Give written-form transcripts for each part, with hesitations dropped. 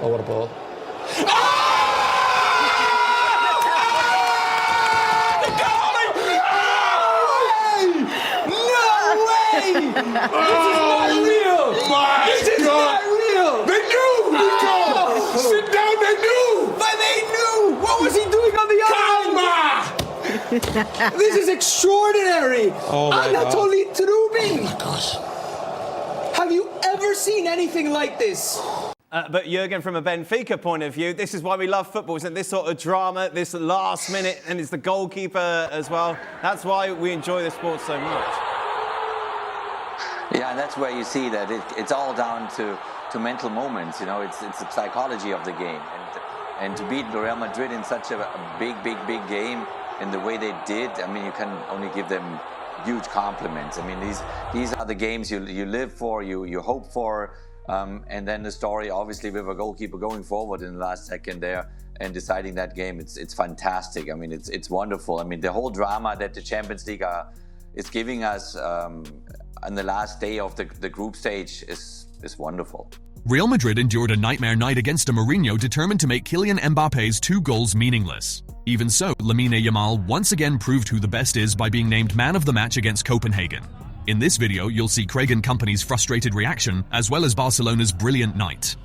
Oh, what a ball. This is not real! This is not real! They knew! Nico! Sit down, they knew! But they knew! What was he doing on the other end? This is extraordinary! Oh my God. Anatoly Trubin! Oh my gosh. Have you ever seen anything like this? But Jurgen, from a Benfica point of view, this is why we love football, isn't it? This sort of drama, this last minute, and it's the goalkeeper as well. That's why we enjoy the sport so much. Yeah, and that's where you see that it's all down to mental moments. You know, it's the psychology of the game, and to beat Real Madrid in such a big game in the way they did. I mean, you can only give them huge compliments. I mean, these are the games you live for, you hope for, and then the story, obviously, with a goalkeeper going forward in the last second there and deciding that game. It's fantastic. I mean, it's wonderful. I mean, the whole drama that the Champions League is giving us on the last day of the group stage is wonderful. Real Madrid endured a nightmare night against a Mourinho determined to make Kylian Mbappe's 2 goals meaningless. Even so, Lamine Yamal once again proved who the best is by being named man of the match against Copenhagen. In this video, you'll see Craig and company's frustrated reaction, as well as Barcelona's brilliant night.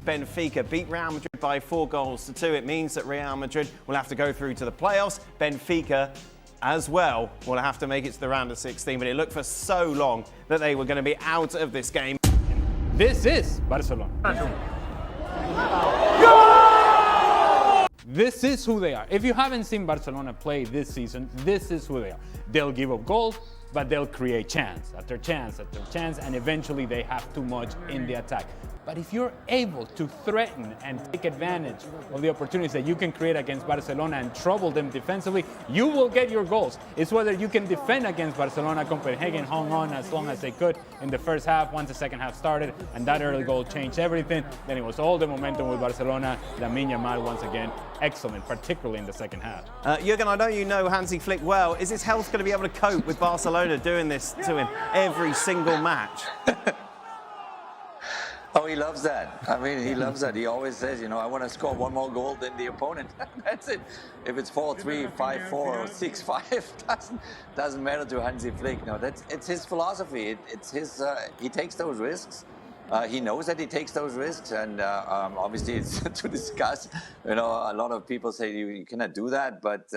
Benfica beat Real Madrid by 4-2. It means that Real Madrid will have to go through to the playoffs. Benfica as well will have to make it to the round of 16, but it looked for so long that they were going to be out of this game. This is Barcelona. This is who they are. If you haven't seen Barcelona play this season, this is who they are. They'll give up goals, but they'll create chance after chance after chance, and eventually they have too much in the attack. But if you're able to threaten and take advantage of the opportunities that you can create against Barcelona and trouble them defensively, you will get your goals. It's whether you can defend against Barcelona. Copenhagen hung on as long as they could in the first half, once the second half started, and that early goal changed everything. Then it was all the momentum with Barcelona. Lamine Yamal, once again, excellent, particularly in the second half. Jurgen, I know you know Hansi Flick well. Is his health going to be able to cope with Barcelona doing this to him every single match? Oh, he loves that. I mean, he loves that. He always says, you know, I want to score one more goal than the opponent. That's it. If it's 4-3, 5-4, or 6-5, doesn't matter to Hansi Flick. No, it's his philosophy. It's his. He takes those risks. He knows that he takes those risks, and obviously it's to discuss. You know, a lot of people say you cannot do that, but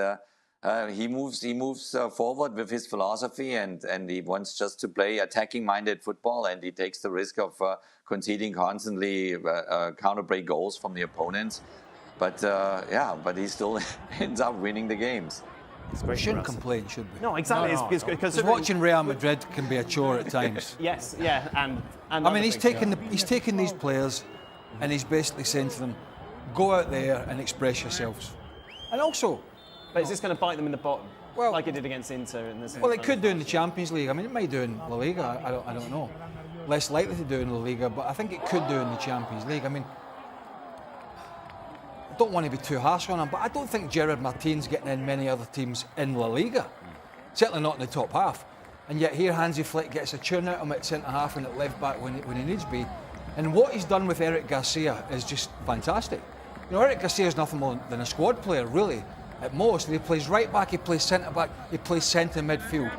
he moves forward with his philosophy, and he wants just to play attacking-minded football, and he takes the risk of conceding constantly counter-break goals from the opponents. But but he still ends up winning the games. We shouldn't complain, should we? No, exactly. No. Because watching Real Madrid can be a chore at times. Yes, yeah, and I mean, he's taking these players, and he's basically saying to them, "Go out there and express yourselves." And also, but is this going to bite them in the bottom? Well, like it did against Inter in this. Well, it could do in the Champions League. I mean, it might do in La Liga. I don't know. Less likely to do in La Liga, but I think it could do in the Champions League. I mean, I don't want to be too harsh on him, but I don't think Gerard Martin's getting in many other teams in La Liga. Certainly not in the top half. And yet here Hansi Flick gets a tune out of him at centre half and at left back when he needs to be. And what he's done with Eric Garcia is just fantastic. You know, Eric Garcia is nothing more than a squad player, really, at most. And he plays right back, he plays centre back, he plays centre midfield.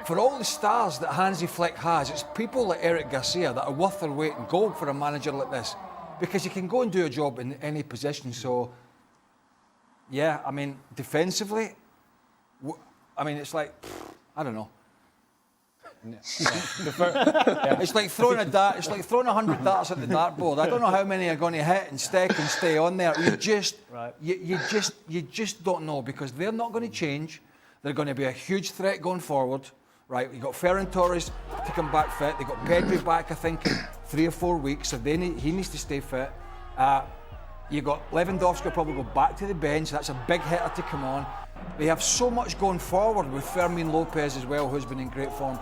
For all the stars that Hansi Flick has, it's people like Eric Garcia that are worth their weight in gold for a manager like this, because he can go and do a job in any position. So, yeah, I mean, defensively, I mean, it's like, I don't know. It's like throwing a dart. It's like throwing 100 darts at the dartboard. I don't know how many are going to hit and stick and stay on there. You just don't know, because they're not going to change. They're going to be a huge threat going forward. Right, you got Ferran Torres to come back fit. They got Pedri back, I think, in 3 or 4 weeks, so he needs to stay fit. You got Lewandowski probably go back to the bench. That's a big hitter to come on. They have so much going forward with Fermin Lopez as well, who's been in great form.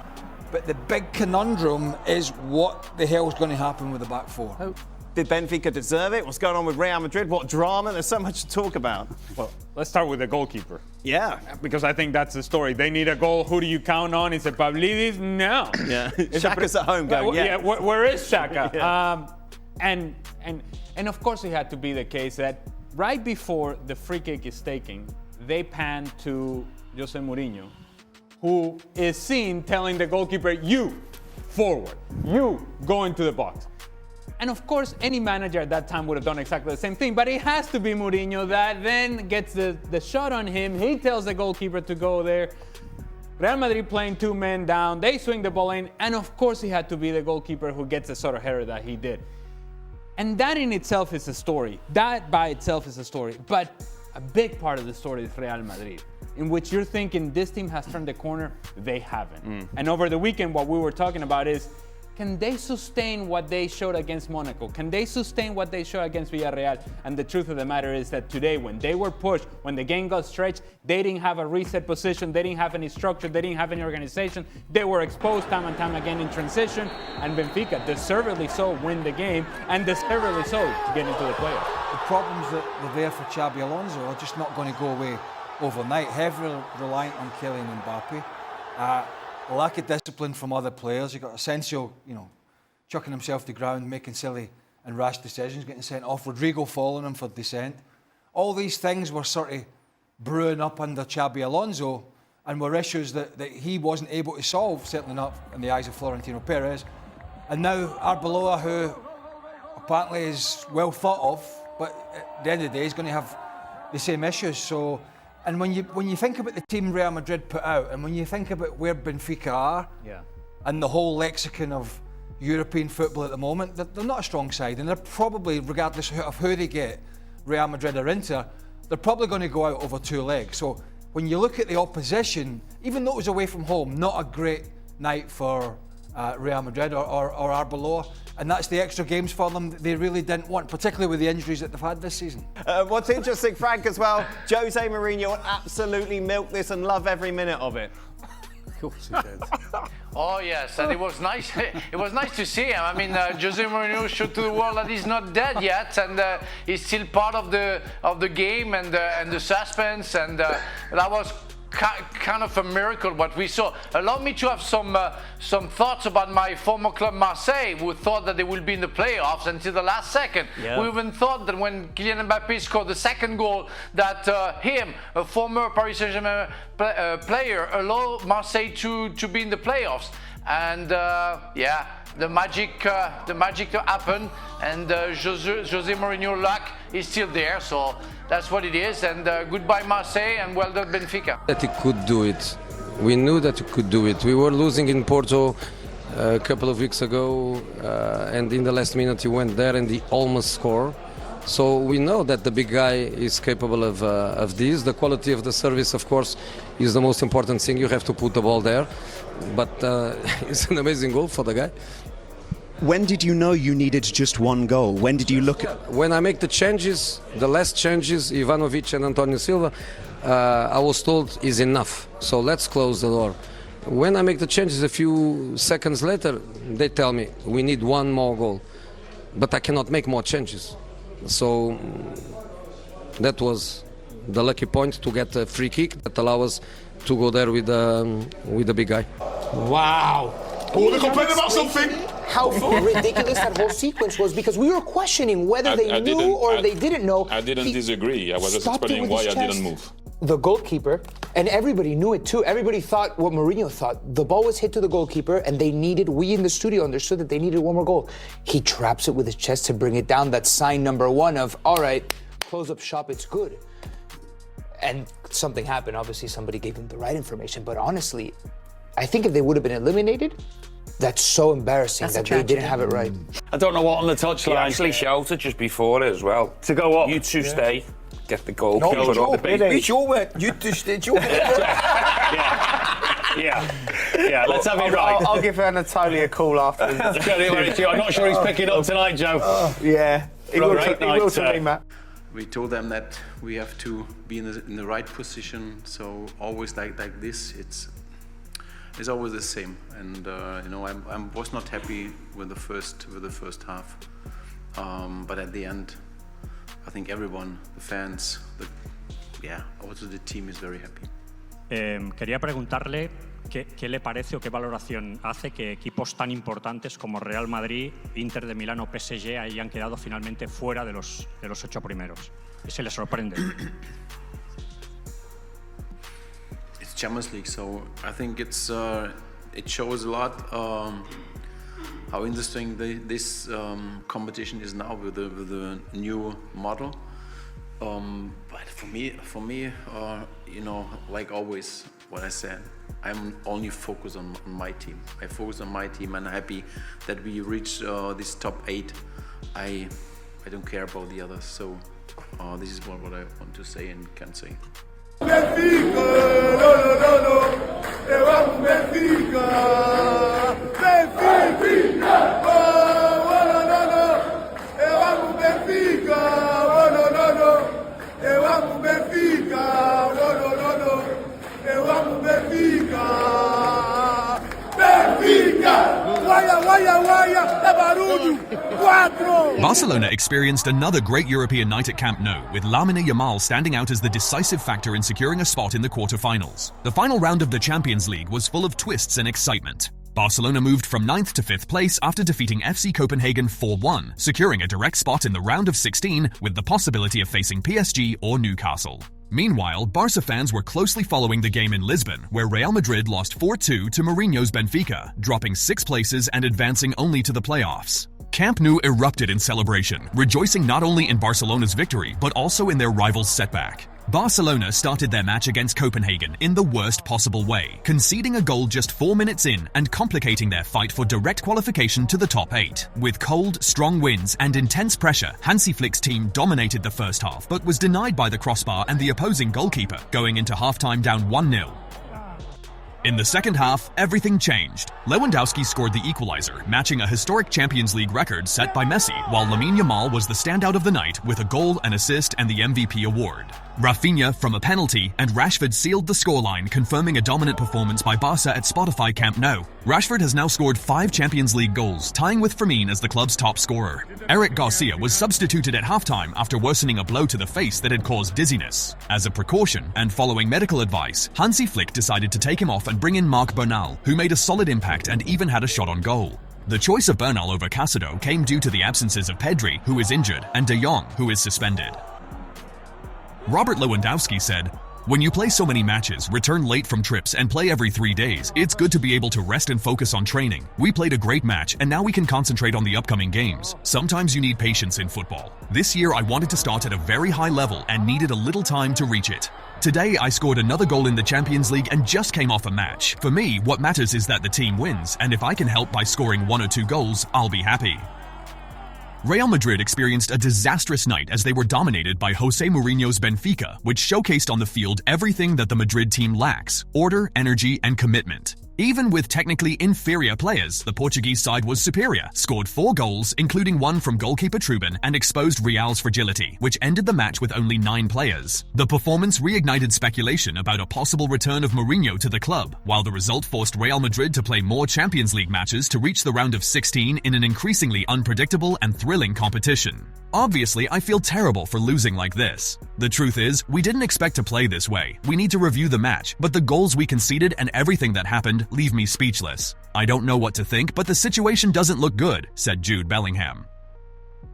But the big conundrum is what the hell's going to happen with the back four. Did Benfica deserve it? What's going on with Real Madrid? What drama? There's so much to talk about. Well, let's start with the goalkeeper. Yeah. Because I think that's the story. They need a goal. Who do you count on? Is it Pavlidis? No. Yeah. Xhaka's at home going, yeah. Where is Xhaka? Yeah. And of course it had to be the case that right before the free kick is taken, they pan to Jose Mourinho, who is seen telling the goalkeeper, you forward, you go into the box. And of course, any manager at that time would have done exactly the same thing, but it has to be Mourinho that then gets the shot on him. He tells the goalkeeper to go there. Real Madrid playing 2 men down, they swing the ball in, and of course it had to be the goalkeeper who gets the sort of header that he did. And that in itself is a story. That by itself is a story. But a big part of the story is Real Madrid, in which you're thinking this team has turned the corner. They haven't. And over the weekend, what we were talking about is, can they sustain what they showed against Monaco? Can they sustain what they showed against Villarreal? And the truth of the matter is that today, when they were pushed, when the game got stretched, they didn't have a reset position, they didn't have any structure, they didn't have any organization. They were exposed time and time again in transition, and Benfica, deservedly so, win the game, and deservedly so, to get into the playoffs. The problems that were there for Xabi Alonso are just not going to go away overnight. Heavily reliant on Kylian Mbappe. Lack of discipline from other players. You got Asensio, chucking himself to the ground, making silly and rash decisions, getting sent off. Rodrigo following him for dissent. All these things were sort of brewing up under Xabi Alonso and were issues that he wasn't able to solve, certainly not in the eyes of Florentino Perez. And now Arbeloa, who apparently is well thought of, but at the end of the day, he's going to have the same issues. So. And when you think about the team Real Madrid put out, and when you think about where Benfica are, and the whole lexicon of European football at the moment, they're not a strong side, and they're probably, regardless of who they get, Real Madrid or Inter, they're probably going to go out over 2 legs. So when you look at the opposition, even though it was away from home, not a great night for Real Madrid or Arbeloa, and that's the extra games for them they really didn't want, particularly with the injuries that they've had this season. What's interesting, Frank, as well, Jose Mourinho will absolutely milk this and love every minute of it. Of course he did. Oh yes, and it was nice. It was nice to see him. I mean, Jose Mourinho showed to the world that he's not dead yet, and he's still part of the game and the suspense, and that was kind of a miracle what we saw. Allow me to have some thoughts about my former club Marseille, who thought that they would be in the playoffs until the last second. Yeah. We even thought that when Kylian Mbappe scored the second goal, that him, a former Paris Saint-Germain player, allowed Marseille to be in the playoffs. And the magic happened, and Jose Mourinho luck is still there. So that's what it is. And goodbye Marseille, and well done Benfica. That he could do it. We knew that he could do it. We were losing in Porto a couple of weeks ago, and in the last minute he went there and he almost scored. So we know that the big guy is capable of this. The quality of the service, of course, is the most important thing. You have to put the ball there. But it's an amazing goal for the guy. When did you know you needed just one goal? When did you look at... When I make the changes, the last changes, Ivanovic and Antonio Silva, I was told is enough. So let's close the door. When I make the changes a few seconds later, they tell me we need one more goal. But I cannot make more changes. So that was the lucky point to get a free kick that allows us to go there with the big guy. Wow. Oh, they're complaining about something. How ridiculous that whole sequence was, because we were questioning whether they knew or they didn't know. I didn't disagree. I was just explaining why I didn't move. The goalkeeper, and everybody knew it too. Everybody thought what Mourinho thought. The ball was hit to the goalkeeper, and we in the studio understood that they needed one more goal. He traps it with his chest to bring it down. That's sign number one of, all right, close up shop, it's good. And something happened. Obviously, somebody gave him the right information. But honestly, I think if they would have been eliminated, that's so embarrassing that they didn't have it right. I don't know what on the touchline. He actually shouted just before it as well. To go up. You two stay. Get the goal. No, it's your word. You two stay. It's your word. Yeah, let's have it right. I'll give Anatoly a call afterwards. I'm not sure he's picking up tonight, Joe. Yeah, he will to me, Matt. We told them that we have to be in the right position. So always like this, it's always the same. And I was not happy with the first half, but at the end, I think everyone, the fans, also the team is very happy. Quería preguntarle ¿qué le parece o qué valoración hace que equipos tan importantes como Real Madrid, Inter de Milán o PSG hayan quedado finalmente fuera de los 8 primeros? ¿Y se le sorprende? It's Champions League, so I think it shows a lot how interesting this competition is now with the new model. But for me, you know, like always, what I said, I'm only focused on my team. I focus on my team, and I'm happy that we reached this top 8. I don't care about the others. So this is what I want to say and can say. Benfica, Benfica, Benfica, Barcelona experienced another great European night at Camp Nou, with Lamine Yamal standing out as the decisive factor in securing a spot in the quarter-finals. The final round of the Champions League was full of twists and excitement. Barcelona moved from 9th to 5th place after defeating FC Copenhagen 4-1, securing a direct spot in the round of 16 with the possibility of facing PSG or Newcastle. Meanwhile, Barca fans were closely following the game in Lisbon, where Real Madrid lost 4-2 to Mourinho's Benfica, dropping 6 places and advancing only to the playoffs. Camp Nou erupted in celebration, rejoicing not only in Barcelona's victory, but also in their rival's setback. Barcelona started their match against Copenhagen in the worst possible way, conceding a goal just 4 minutes in and complicating their fight for direct qualification to the top 8. With cold, strong winds and intense pressure, Hansi Flick's team dominated the first half, but was denied by the crossbar and the opposing goalkeeper, going into halftime down 1-0. In the second half, everything changed. Lewandowski scored the equalizer, matching a historic Champions League record set by Messi, while Lamine Yamal was the standout of the night with a goal, an assist, and the MVP award. Rafinha from a penalty, and Rashford sealed the scoreline, confirming a dominant performance by Barca at Spotify Camp Nou. Rashford has now scored 5 Champions League goals, tying with Firmino as the club's top scorer. Eric Garcia was substituted at halftime after worsening a blow to the face that had caused dizziness. As a precaution, and following medical advice, Hansi Flick decided to take him off and bring in Marc Bernal, who made a solid impact and even had a shot on goal. The choice of Bernal over Casado came due to the absences of Pedri, who is injured, and De Jong, who is suspended. Robert Lewandowski said, "When you play so many matches, return late from trips, and play every 3 days, it's good to be able to rest and focus on training. We played a great match, and now we can concentrate on the upcoming games. Sometimes you need patience in football. This year I wanted to start at a very high level and needed a little time to reach it. Today I scored another goal in the Champions League and just came off a match. For me, what matters is that the team wins, and if I can help by scoring 1 or 2 goals, I'll be happy." Real Madrid experienced a disastrous night as they were dominated by Jose Mourinho's Benfica, which showcased on the field everything that the Madrid team lacks: order, energy, and commitment. Even with technically inferior players, the Portuguese side was superior, scored 4 goals, including 1 from goalkeeper Trubin, and exposed Real's fragility, which ended the match with only 9 players. The performance reignited speculation about a possible return of Mourinho to the club, while the result forced Real Madrid to play more Champions League matches to reach the round of 16 in an increasingly unpredictable and thrilling competition. Obviously, I feel terrible for losing like this. The truth is, we didn't expect to play this way. We need to review the match, but the goals we conceded and everything that happened leave me speechless. I don't know what to think, but the situation doesn't look good, said Jude Bellingham.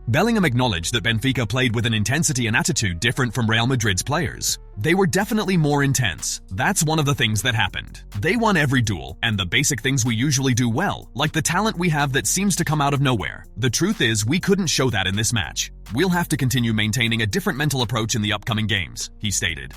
Bellingham acknowledged that Benfica played with an intensity and attitude different from Real Madrid's players. They were definitely more intense. That's one of the things that happened. They won every duel, and the basic things we usually do well, like the talent we have that seems to come out of nowhere. The truth is, we couldn't show that in this match. We'll have to continue maintaining a different mental approach in the upcoming games, he stated.